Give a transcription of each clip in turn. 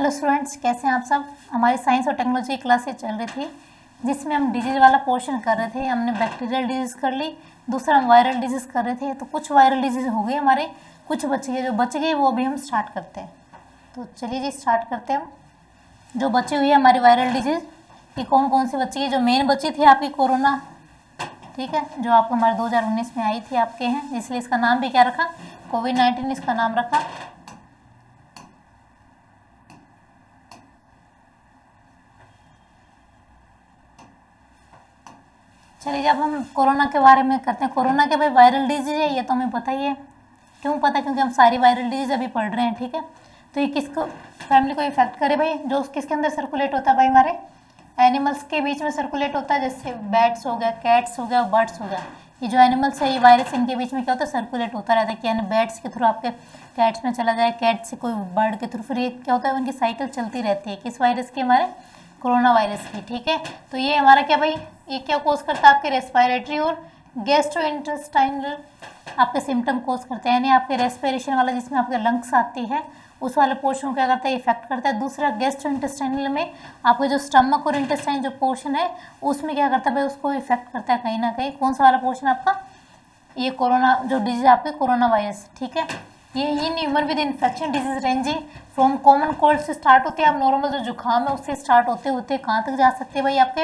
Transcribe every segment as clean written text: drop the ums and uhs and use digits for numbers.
Hello students, कैसे हैं आप सब। हमारी साइंस और टेक्नोलॉजी की क्लासेज चल रही थी जिसमें हम डिजीज़ वाला पोर्शन कर रहे थे। हमने बैक्टीरियल डिजीज़ कर ली, दूसरा हम वायरल डिजीज़ कर रहे थे। तो कुछ वायरल डिजीज़ हो गए हमारे, कुछ बच गए। जो बच गए वो अभी हम स्टार्ट करते हैं। तो चलिए जी स्टार्ट करते हैं हम। जो बची हुई है हमारी वायरल डिजीज़ ये कौन कौन सी बची है। जो मेन बची थी आपकी कोरोना, ठीक है, जो आपको हमारे 2019 में आई थी आपके हैं, इसलिए इसका नाम भी क्या रखा, कोविड-19 इसका नाम रखा। चलिए जब हम कोरोना के बारे में करते हैं, कोरोना के भाई वायरल डिजीज है, ये तो हमें पता ही है। क्यों पता है? क्योंकि हम सारी वायरल डिजीज अभी पढ़ रहे हैं, ठीक है। तो ये किसको फैमिली को इफेक्ट करे भाई, जो किसके अंदर सर्कुलेट होता है भाई, हमारे एनिमल्स के बीच में सर्कुलेट होता है। जैसे बैट्स हो गया, कैट्स हो गया, बर्ड्स हो गया। ये जो एनिमल्स है ये वायरस इनके बीच में क्या होता है, सर्कुलेट होता रहता है। कि यानी बैट्स के थ्रू आपके कैट्स में चला जाए, कैट से कोई बर्ड के थ्रू, फिर ये क्या होता है उनकी साइकिल चलती रहती है। किस वायरस की, हमारे कोरोना वायरस की, ठीक है। तो ये हमारा क्या भाई, ये क्या कोज करता है, आपके रेस्पिरेटरी और गैस्ट्रोइंटेस्टाइनल आपके सिम्टम कोज करते हैं। यानी आपके रेस्पिरेशन वाला जिसमें आपके लंग्स आती है उस वाले पोर्शन को क्या करता है, इफेक्ट करता है। दूसरा गैस्ट्रोइंटेस्टाइनल में आपके जो स्टमक और इंटेस्टाइन जो पोर्शन है उसमें क्या करता है भाई, उसको इफेक्ट करता है कहीं ना कहीं। कौन सा वाला पोर्शन आपका, ये कोरोना जो डिजीज आपके कोरोना वायरस, ठीक है। ये in human with infection disease ranging from common cold से स्टार्ट होते हैं। आप नॉर्मल जो जुकाम है उससे स्टार्ट होते होते कहाँ तक जा सकते हैं भाई आपके,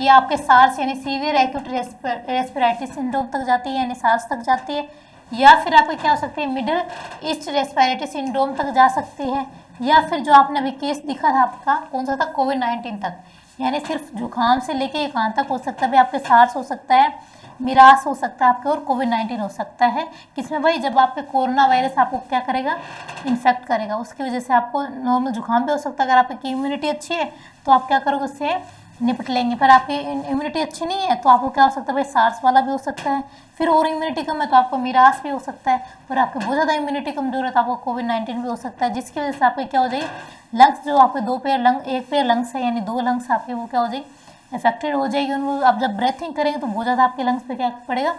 ये आपके सार्स यानी सीवियर एक्यूट रेस्पिरेटरी सिंड्रोम तक जाती है, यानी सार्स तक जाती है। या फिर आपके क्या हो सकती है, मिडिल ईस्ट रेस्पिरेटरी सिंड्रोम तक जा सकती है। या फिर जो आपने अभी केस दिखा था आपका, कौन सा था, कोविड-19 तक। यानी सिर्फ जुकाम से लेके कहाँ तक हो सकता है भाई, आपके सार्स हो सकता है, मिरास हो सकता है आपके, और कोविड-19 हो सकता है। किसमें भाई, जब आपके कोरोना वायरस आपको क्या करेगा, इन्फेक्ट करेगा। उसकी वजह से आपको नॉर्मल जुकाम भी हो सकता है। अगर आपकी इम्यूनिटी अच्छी है तो आप क्या करोगे, उससे निपट लेंगे। पर आपकी इम्यूनिटी अच्छी नहीं है तो आपको क्या हो सकता है भाई, सार्स वाला भी हो सकता है। फिर और इम्यूनिटी कम है तो आपको मिरास भी हो सकता है। और आपकी बहुत ज़्यादा इम्यूनिटी कमजोर है तो आपको कोविड-19 भी हो सकता है। जिसकी वजह से आपके क्या हो जाएगी, लंग्स जो आपके दो पेयर लंग, एक पेयर लंग्स है यानी दो लंग्स आपके, वो क्या हो जाएगी, इफेक्टेड हो जाएगी। उनको आप जब ब्रेथिंग करेंगे तो बहुत ज़्यादा आपके लंग्स पे क्या पड़ेगा,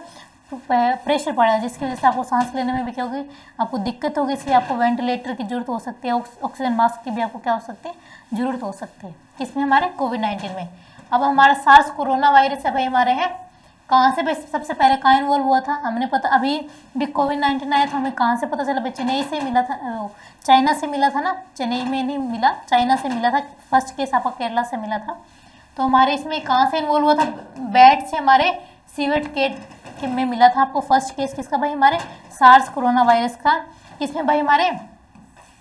प्रेशर पड़ेगा। जिसकी वजह से आपको सांस लेने में भी क्या होगी, आपको दिक्कत होगी। इसलिए आपको वेंटिलेटर की जरूरत हो सकती है, ऑक्सीजन मास्क की भी आपको क्या हो सकती है, जरूरत हो सकती है। किसमें, हमारे कोविड-19 में। अब हमारा सार्स कोरोना वायरस है भाई, हमारे हैं कहाँ से भाई, सबसे पहले कहाँ इन्वॉल्व हुआ था, हमने पता अभी भी कोविड-19 आया था हमें कहाँ से पता चला भाई, चेन्नई से मिला था, चाइना से मिला था ना, चेन्नई में नहीं मिला, चाइना से मिला था। फर्स्ट केस आपका केरला से मिला था। तो हमारे इसमें कहाँ से इन्वॉल्व हुआ था, बैट से हमारे सीवेट केट में मिला था आपको फर्स्ट केस। किसका भाई, हमारे सार्स कोरोना वायरस का। किसमें भाई, हमारे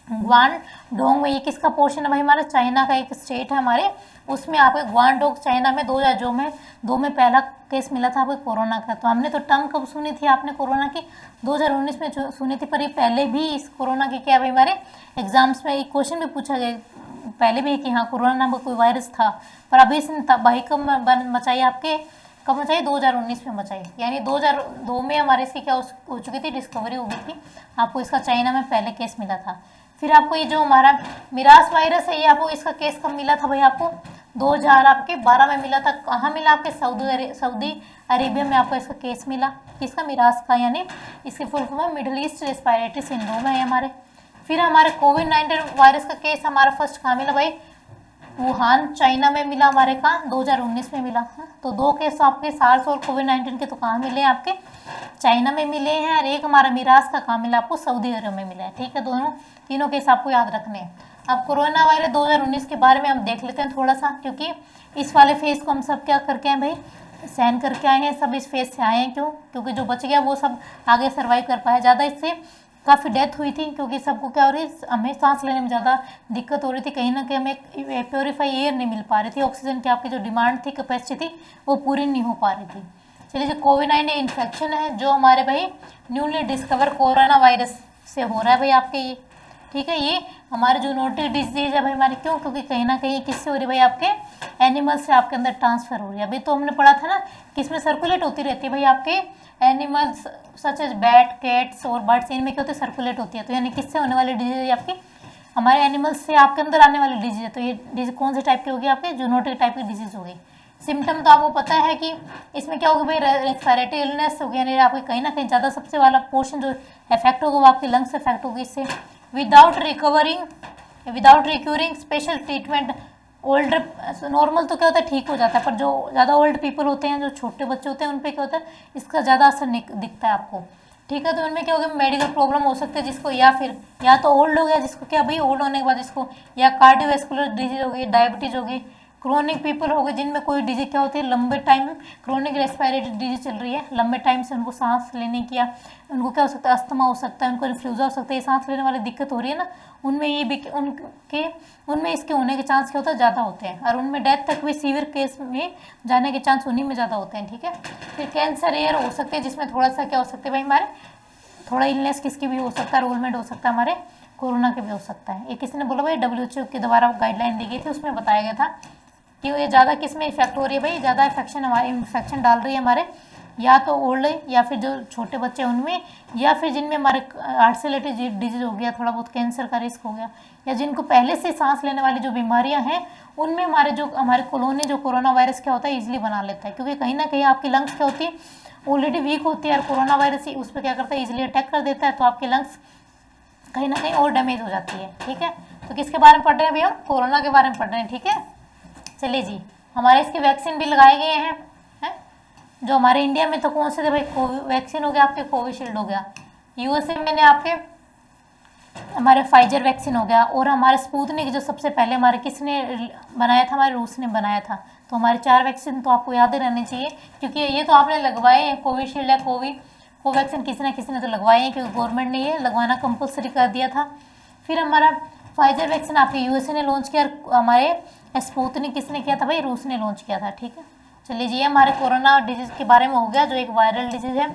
ग्वांगडोंग में। ये किसका पोर्शन है भाई, हमारे चाइना का एक स्टेट है हमारे, उसमें आपको ग्वांगडोंग चाइना में 2002 में पहला केस मिला था आपको कोरोना का। तो हमने तो टर्म कब सुनी थी आपने कोरोना की, 2019 में सुनी थी। पर ये पहले भी इस कोरोना की क्या भाई, हमारे एग्जाम्स में एक क्वेश्चन भी पूछा गया पहले भी कि हाँ कोरोना नाम का कोई वायरस था। पर अभी इसने तबाही कब मचाई आपके, कब मचाई, 2019 में मचाई। यानी 2002 में हमारे इसकी क्या हो चुकी थी, डिस्कवरी हो गई थी। आपको इसका चाइना में पहले केस मिला था। फिर आपको ये जो हमारा मिरास वायरस है, ये आपको इसका केस कब मिला था भाई, आपको 2012 में मिला था। कहाँ मिला, आपके सऊदी अरेबिया में आपको इसका केस मिला। किसका, मिरास का। यानी इसकी फुल फॉर्म है मिडिल ईस्ट रेस्पिरेटरी सिंड्रोम है हमारे। फिर हमारे कोविड-19 वायरस का केस हमारा फर्स्ट कहाँ मिला भाई, वुहान चाइना में मिला हमारे, कहाँ 2019 में मिला। तो दो केस आपके सार्स और कोविड-19 के तो कहाँ मिले हैं, आपके चाइना में मिले हैं। और एक हमारा मिरास का कहाँ मिला, आपको सऊदी अरब में मिला है, ठीक है। तीनों केस आपको याद रखने हैं। अब कोरोना वायरस 2019 के बारे में हम देख लेते हैं थोड़ा सा, क्योंकि इस वाले फेज को हम सब क्या करके आए भाई, सहन करके आए हैं। सब इस फेज से आए हैं, क्यों, क्योंकि जो बच गया वो सब आगे सर्वाइव कर पाया। ज़्यादा इससे काफ़ी डेथ हुई थी, क्योंकि सबको क्या हो रही, हमें सांस लेने में ज़्यादा दिक्कत हो रही थी। कहीं ना कहीं हमें प्योरीफाई एयर नहीं मिल पा रही थी, ऑक्सीजन की आपकी जो डिमांड थी, कैपेसिटी थी, वो पूरी नहीं हो पा रही थी। चलिए, जो कोविड-19 इन्फेक्शन है जो हमारे भाई न्यूली डिस्कवर कोरोना वायरस से हो रहा है भाई आपके, ये ठीक है। ये हमारे जो नोटिक डिजीज है भाई हमारे, क्यों, क्योंकि कहीं ना कहीं किससे हो रही है भाई, आपके एनिमल से आपके अंदर ट्रांसफर हो रही है। अभी तो हमने पढ़ा था ना, किसमें सर्कुलेट होती रहती है भाई, आपके animals such as bat, cats और बर्ड्स, इनमें क्या होती है, सर्कुलेट होती है। तो यानी किससे होने वाली डिजीज है आपकी, हमारे एनिमल्स से आपके अंदर आने वाली डिजीज है। तो ये डिजीज कौन से टाइप की होगी, आपके जूनोटिक टाइप की डिजीज होगी। सिम्टम तो आपको पता है कि इसमें क्या होगा भाई, रेस्पिरेटरी इलनेस होगी, यानी आपको कहीं ना कहीं ज़्यादा सबसे वाला पोर्शन जो इफेक्ट होगा वो आपकी लंग्स इफेक्ट होगी इससे। Without recovering without recurring special treatment. Old normal तो क्या होता है ठीक हो जाता है, पर जो ज़्यादा ओल्ड पीपल होते हैं, जो छोटे बच्चे होते हैं, उन पे क्या होता है इसका ज़्यादा असर दिखता है आपको, ठीक है। तो उनमें क्या होगा, मेडिकल प्रॉब्लम हो सकते हैं जिसको, या फिर या तो ओल्ड हो गया जिसको क्या भाई, ओल्ड होने के बाद जिसको या कार्डियोवैस्कुलर डिजीज होगी, डायबिटीज होगी, क्रोनिक पीपल हो गए जिनमें कोई डिजीज क्या होती है लंबे टाइम, क्रोनिक रेस्पिरेटरी डिजीज चल रही है लंबे टाइम से, उनको सांस लेने की, या उनको क्या हो सकता है अस्थमा हो सकता है, उनको रिफ्लूजा हो सकता है, ये सांस लेने वाली दिक्कत हो रही है ना, उनमें ये भी उनमें इसके होने के चांस क्या होता है ज़्यादा होते हैं, और उनमें डेथ तक भी सीवियर केस में जाने के चांस उन्हीं में ज़्यादा होते हैं, ठीक है। फिर कैंसर एयर हो सकते हैं जिसमें थोड़ा सा क्या हो सकता है भाई, हमारे थोड़ा इलनेस किसकी भी हो सकता है, रोलमेंट हो सकता है, हमारे कोरोना के भी हो सकता है। ये किसी ने बोला भाई WHO के द्वारा गाइडलाइन दी गई थी, उसमें बताया गया था कि ये ज़्यादा किस में इफेक्ट हो रही है भाई, ज़्यादा इन्फेक्शन हमारे इन्फेक्शन डाल रही है हमारे, या तो ओल्ड या फिर जो छोटे बच्चे हैं उनमें, या फिर जिनमें हमारे हार्ट से रिलेटेड डिजीज हो गया, थोड़ा बहुत कैंसर का रिस्क हो गया, या जिनको पहले से सांस लेने वाली जो बीमारियां हैं उनमें हमारे कॉलोनी जो कोरोना वायरस क्या होता है ईजिली बना लेता है, क्योंकि कहीं ना कहीं आपकी लंग्स क्या होती है ऑलरेडी वीक होती है, और कोरोना वायरस ही उस पर क्या करता है ईजिली अटैक कर देता है, तो आपकी लंग्स कहीं ना कहीं और डैमेज हो जाती है, ठीक है। तो किसके बारे में पढ़ रहे हैं भैया, कोरोना के बारे में पढ़ रहे हैं, ठीक है। चलिए जी, हमारे इसके वैक्सीन भी लगाए गए हैं, जो हमारे इंडिया में तो कौन से थे भाई, वैक्सीन हो गया आपके, कोविशील्ड हो गया, USA मैंने आपके हमारे फाइजर वैक्सीन हो गया, और हमारे स्पुतनिक जो सबसे पहले हमारे किसने बनाया था, हमारे रूस ने बनाया था। तो हमारे 4 वैक्सीन तो आपको याद ही रहने चाहिए, क्योंकि ये तो आपने लगवाए हैं, कोविशील्ड या कोवैक्सीन किसी ना किसी ने तो लगवाए हैं, क्योंकि गवर्नमेंट ने ये लगवाना कंपलसरी कर दिया था। फिर हमारा फाइजर वैक्सीन आपके USA ने लॉन्च किया, और हमारे स्पुतनिक किसने किया था भाई, रूस ने लॉन्च किया था, ठीक है। चलिए जी, हमारे कोरोना डिजीज़ के बारे में हो गया, जो एक वायरल डिजीज़ है।